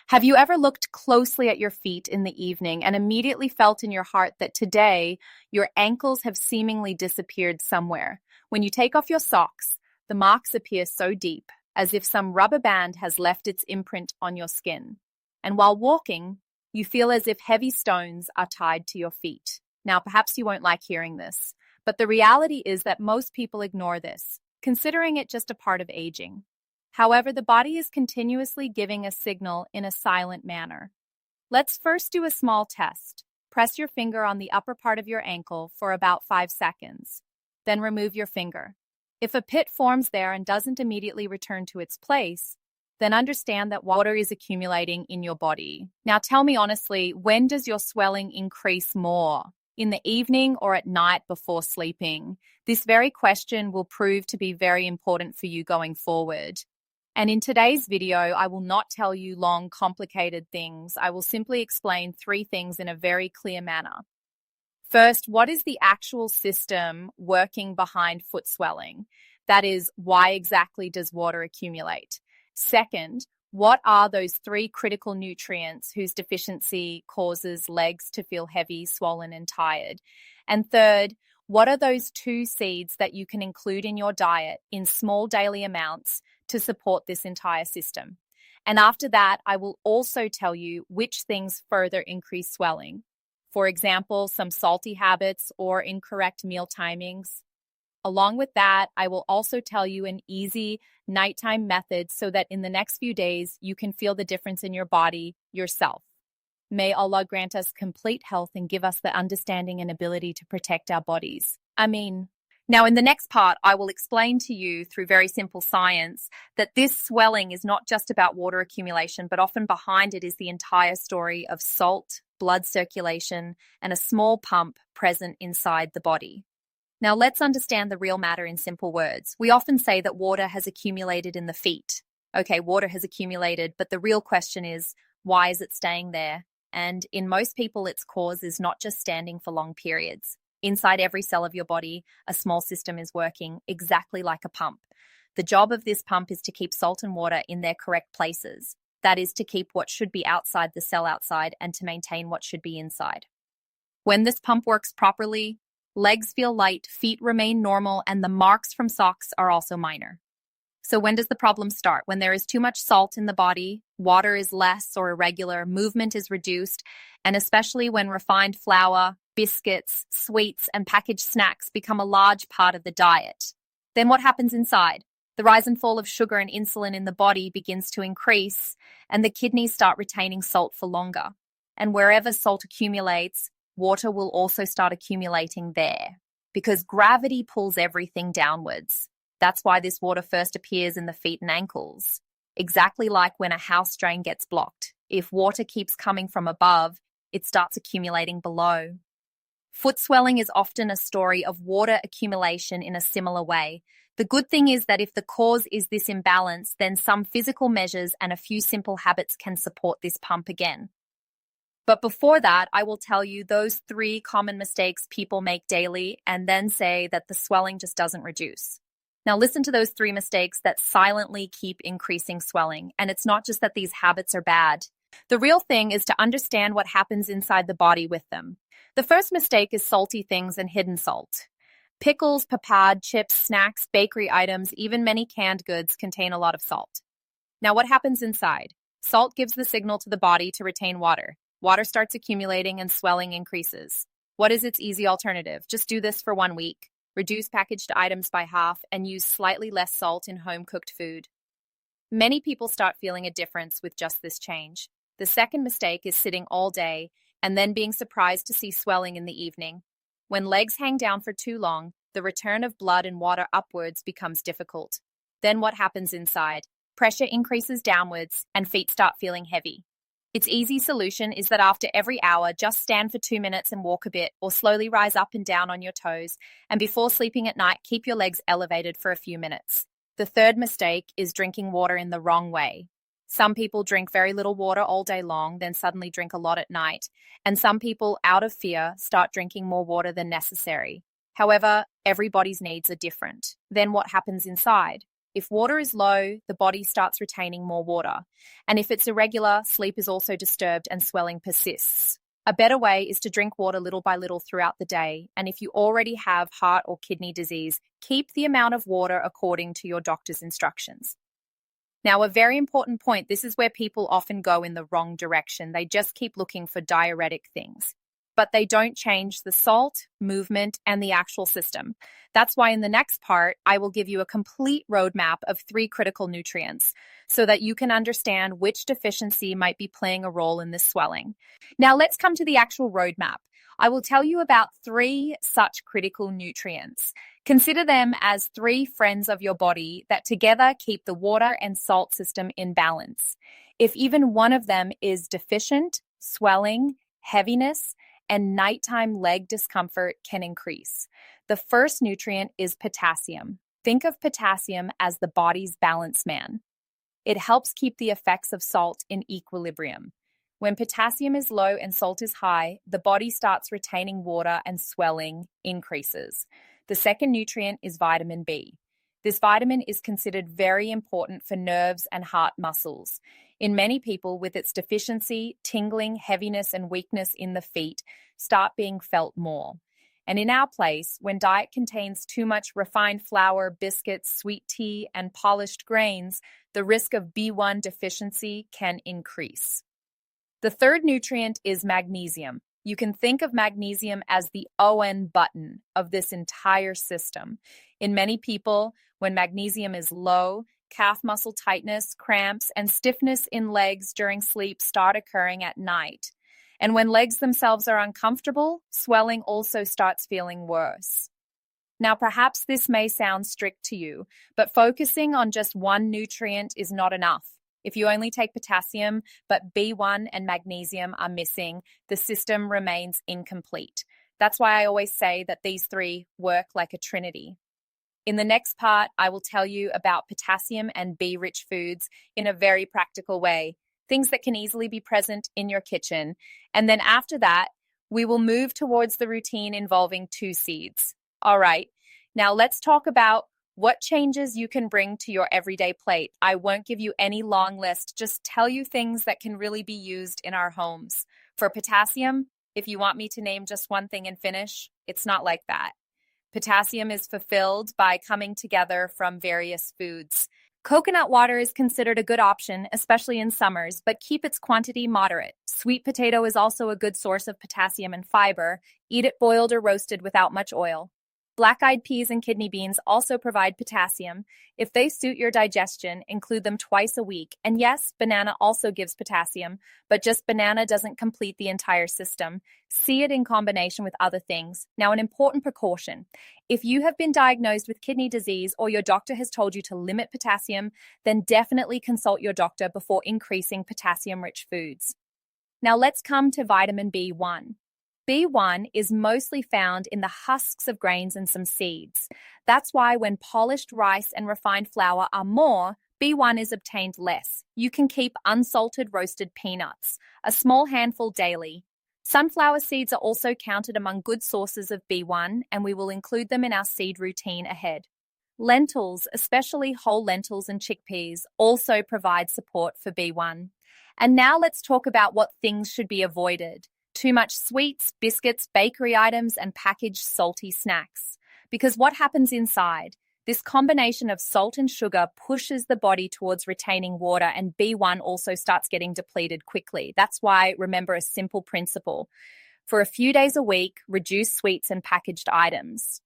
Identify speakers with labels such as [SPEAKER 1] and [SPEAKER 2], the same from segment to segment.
[SPEAKER 1] Have you ever looked closely at your feet in the evening and immediately felt in your heart that today your ankles have seemingly disappeared somewhere? When you take off your socks, the marks appear so deep, as if some rubber band has left its imprint on your skin. And while walking, you feel as if heavy stones are tied to your feet. Now, perhaps you won't like hearing this, but the reality is that most people ignore this, considering it just a part of aging. However, the body is continuously giving a signal in a silent manner. Let's first do a small test. Press your finger on the upper part of your ankle for about 5 seconds. Then remove your finger. If a pit forms there and doesn't immediately return to its place, then understand that water is accumulating in your body. Now tell me honestly, when does your swelling increase more? In the evening or at night before sleeping? This very question will prove to be very important for you going forward. And in today's video, I will not tell you long, complicated things. I will simply explain 3 things in a very clear manner. First, what is the actual system working behind foot swelling? That is, why exactly does water accumulate? Second, what are those 3 critical nutrients whose deficiency causes legs to feel heavy, swollen, and tired? And third, what are those 2 seeds that you can include in your diet in small daily amounts to support this entire system? And after that, I will also tell you which things further increase swelling. For example, some salty habits or incorrect meal timings. Along with that, I will also tell you an easy nighttime method so that in the next few days, you can feel the difference in your body yourself. May Allah grant us complete health and give us the understanding and ability to protect our bodies. Ameen. Now, in the next part, I will explain to you through very simple science that this swelling is not just about water accumulation, but often behind it is the entire story of salt, blood circulation, and a small pump present inside the body. Now, let's understand the real matter in simple words. We often say that water has accumulated in the feet. Okay, water has accumulated, but the real question is, why is it staying there? And in most people, its cause is not just standing for long periods. Inside every cell of your body, a small system is working exactly like a pump. The job of this pump is to keep salt and water in their correct places. That is to keep what should be outside the cell outside and to maintain what should be inside. When this pump works properly, legs feel light, feet remain normal, and the marks from socks are also minor. So when does the problem start? When there is too much salt in the body, water is less or irregular, movement is reduced, and especially when refined flour, biscuits, sweets, and packaged snacks become a large part of the diet. Then what happens inside? The rise and fall of sugar and insulin in the body begins to increase, and the kidneys start retaining salt for longer. And wherever salt accumulates, water will also start accumulating there, because gravity pulls everything downwards. That's why this water first appears in the feet and ankles, exactly like when a house drain gets blocked. If water keeps coming from above, it starts accumulating below. Foot swelling is often a story of water accumulation in a similar way. The good thing is that if the cause is this imbalance, then some physical measures and a few simple habits can support this pump again. But before that, I will tell you those 3 common mistakes people make daily and then say that the swelling just doesn't reduce. Now listen to those 3 mistakes that silently keep increasing swelling. And it's not just that these habits are bad. The real thing is to understand what happens inside the body with them. The first mistake is salty things and hidden salt. Pickles, papad, chips, snacks, bakery items, even many canned goods contain a lot of salt. Now what happens inside? Salt gives the signal to the body to retain water. Water starts accumulating and swelling increases. What is its easy alternative? Just do this for 1 week. Reduce packaged items by half and use slightly less salt in home-cooked food. Many people start feeling a difference with just this change. The second mistake is sitting all day and then being surprised to see swelling in the evening. When legs hang down for too long, the return of blood and water upwards becomes difficult. Then what happens inside? Pressure increases downwards and feet start feeling heavy. Its easy solution is that after every hour, just stand for 2 minutes and walk a bit, or slowly rise up and down on your toes, and before sleeping at night, keep your legs elevated for a few minutes. The third mistake is drinking water in the wrong way. Some people drink very little water all day long, then suddenly drink a lot at night, and some people, out of fear, start drinking more water than necessary. However, everybody's needs are different. Then what happens inside? If water is low, the body starts retaining more water. And if it's irregular, sleep is also disturbed and swelling persists. A better way is to drink water little by little throughout the day. And if you already have heart or kidney disease, keep the amount of water according to your doctor's instructions. Now, a very important point, this is where people often go in the wrong direction. They just keep looking for diuretic things, but they don't change the salt, movement, and the actual system. That's why in the next part, I will give you a complete roadmap of 3 critical nutrients so that you can understand which deficiency might be playing a role in this swelling. Now, let's come to the actual roadmap. I will tell you about 3 such critical nutrients. Consider them as 3 friends of your body that together keep the water and salt system in balance. If even one of them is deficient, swelling, heaviness, and nighttime leg discomfort can increase. The first nutrient is potassium. Think of potassium as the body's balance man. It helps keep the effects of salt in equilibrium. When potassium is low and salt is high, the body starts retaining water and swelling increases. The second nutrient is vitamin B. This vitamin is considered very important for nerves and heart muscles. In many people with its deficiency, tingling, heaviness, and weakness in the feet start being felt more. And in our place, when diet contains too much refined flour, biscuits, sweet tea, and polished grains, the risk of B1 deficiency can increase. The third nutrient is magnesium. You can think of magnesium as the ON button of this entire system. In many people, when magnesium is low, calf muscle tightness, cramps, and stiffness in legs during sleep start occurring at night. And when legs themselves are uncomfortable, swelling also starts feeling worse. Now, perhaps this may sound strict to you, but focusing on just one nutrient is not enough. If you only take potassium, but B1 and magnesium are missing, the system remains incomplete. That's why I always say that these 3 work like a trinity. In the next part, I will tell you about potassium and B-rich foods in a very practical way, things that can easily be present in your kitchen. And then after that, we will move towards the routine involving 2 seeds. All right, now let's talk about what changes you can bring to your everyday plate. I won't give you any long list, just tell you things that can really be used in our homes. For potassium, if you want me to name just one thing and finish, it's not like that. Potassium is fulfilled by coming together from various foods. Coconut water is considered a good option, especially in summers, but keep its quantity moderate. Sweet potato is also a good source of potassium and fiber. Eat it boiled or roasted without much oil. Black-eyed peas and kidney beans also provide potassium. If they suit your digestion, include them twice a week. And yes, banana also gives potassium, but just banana doesn't complete the entire system. See it in combination with other things. Now, an important precaution. If you have been diagnosed with kidney disease or your doctor has told you to limit potassium, then definitely consult your doctor before increasing potassium-rich foods. Now, let's come to vitamin B1. B1 is mostly found in the husks of grains and some seeds. That's why when polished rice and refined flour are more, B1 is obtained less. You can keep unsalted roasted peanuts, a small handful daily. Sunflower seeds are also counted among good sources of B1, and we will include them in our seed routine ahead. Lentils, especially whole lentils and chickpeas, also provide support for B1. And now let's talk about what things should be avoided. Too much sweets, biscuits, bakery items, and packaged salty snacks. Because what happens inside? This combination of salt and sugar pushes the body towards retaining water, and B1 also starts getting depleted quickly. That's why remember a simple principle. For a few days a week, reduce sweets and packaged items.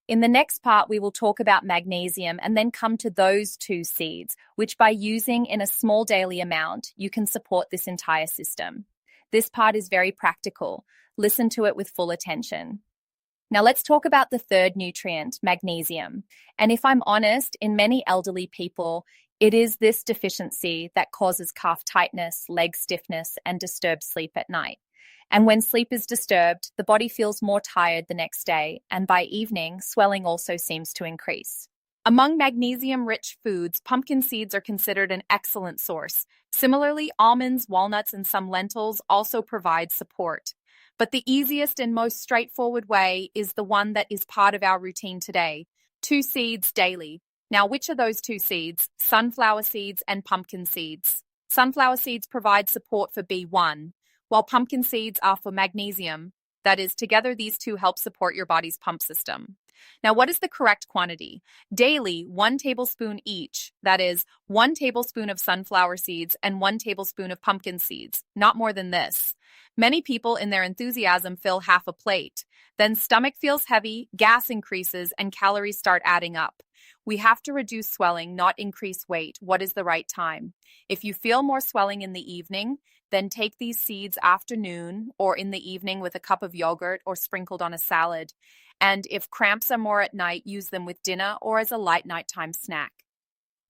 [SPEAKER 1] In the next part, we will talk about magnesium and then come to those 2 seeds, which by using in a small daily amount, you can support this entire system. This part is very practical. Listen to it with full attention. Now let's talk about the third nutrient, magnesium. And if I'm honest, in many elderly people, it is this deficiency that causes calf tightness, leg stiffness, and disturbed sleep at night. And when sleep is disturbed, the body feels more tired the next day, and by evening, swelling also seems to increase. Among magnesium-rich foods, pumpkin seeds are considered an excellent source. Similarly, almonds, walnuts, and some lentils also provide support. But the easiest and most straightforward way is the one that is part of our routine today: 2 seeds daily. Now, which are those two seeds? Sunflower seeds and pumpkin seeds. Sunflower seeds provide support for B1, while pumpkin seeds are for magnesium. That is, together these two help support your body's pump system. Now, what is the correct quantity? Daily, 1 tablespoon each. That is, 1 tablespoon of sunflower seeds and 1 tablespoon of pumpkin seeds. Not more than this. Many people in their enthusiasm fill half a plate. Then stomach feels heavy, gas increases, and calories start adding up. We have to reduce swelling, not increase weight. What is the right time? If you feel more swelling in the evening, then take these seeds afternoon or in the evening with a cup of yogurt or sprinkled on a salad. And if cramps are more at night, use them with dinner or as a light nighttime snack.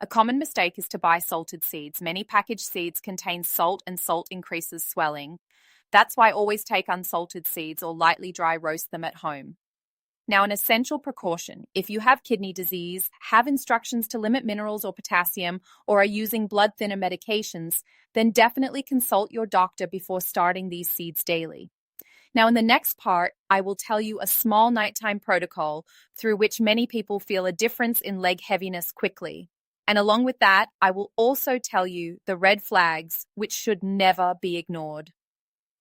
[SPEAKER 1] A common mistake is to buy salted seeds. Many packaged seeds contain salt, and salt increases swelling. That's why always take unsalted seeds or lightly dry roast them at home. Now, an essential precaution: if you have kidney disease, have instructions to limit minerals or potassium, or are using blood thinner medications, then definitely consult your doctor before starting these seeds daily. Now, in the next part, I will tell you a small nighttime protocol through which many people feel a difference in leg heaviness quickly. And along with that, I will also tell you the red flags which should never be ignored.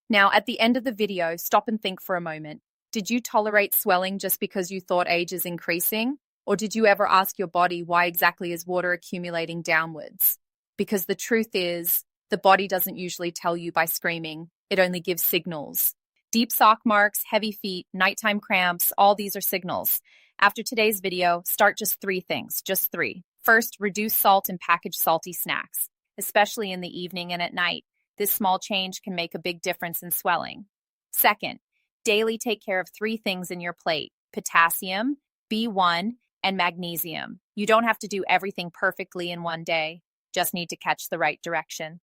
[SPEAKER 1] Now, at the end of the video, stop and think for a moment. Did you tolerate swelling just because you thought age is increasing? Or did you ever ask your body why exactly is water accumulating downwards? Because the truth is, the body doesn't usually tell you by screaming. It only gives signals. Deep sock marks, heavy feet, nighttime cramps, all these are signals. After today's video, start just 3 things, just 3. First, reduce salt and packaged salty snacks, especially in the evening and at night. This small change can make a big difference in swelling. Second, daily take care of 3 things in your plate: potassium, B1, and magnesium. You don't have to do everything perfectly in one day, just need to catch the right direction.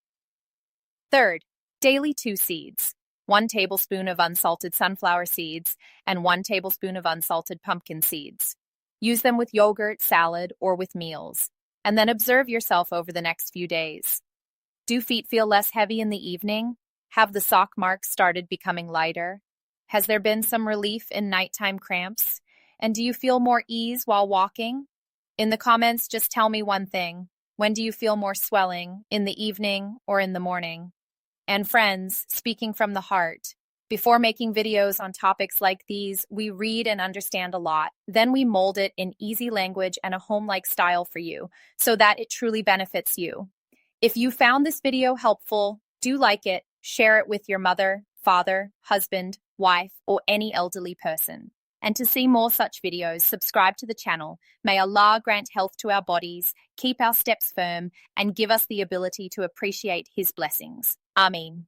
[SPEAKER 1] Third, daily 2 seeds: 1 tablespoon of unsalted sunflower seeds and 1 tablespoon of unsalted pumpkin seeds. Use them with yogurt, salad, or with meals, and then observe yourself over the next few days. Do feet feel less heavy in the evening? Have the sock marks started becoming lighter? Has there been some relief in nighttime cramps? And do you feel more ease while walking? In the comments, just tell me one thing. When do you feel more swelling, in the evening or in the morning? And friends, speaking from the heart, before making videos on topics like these, we read and understand a lot. Then we mold it in easy language and a home-like style for you so that it truly benefits you. If you found this video helpful, do like it, share it with your mother, father, husband, wife, or any elderly person. And to see more such videos, subscribe to the channel. May Allah grant health to our bodies, keep our steps firm, and give us the ability to appreciate His blessings. Ameen.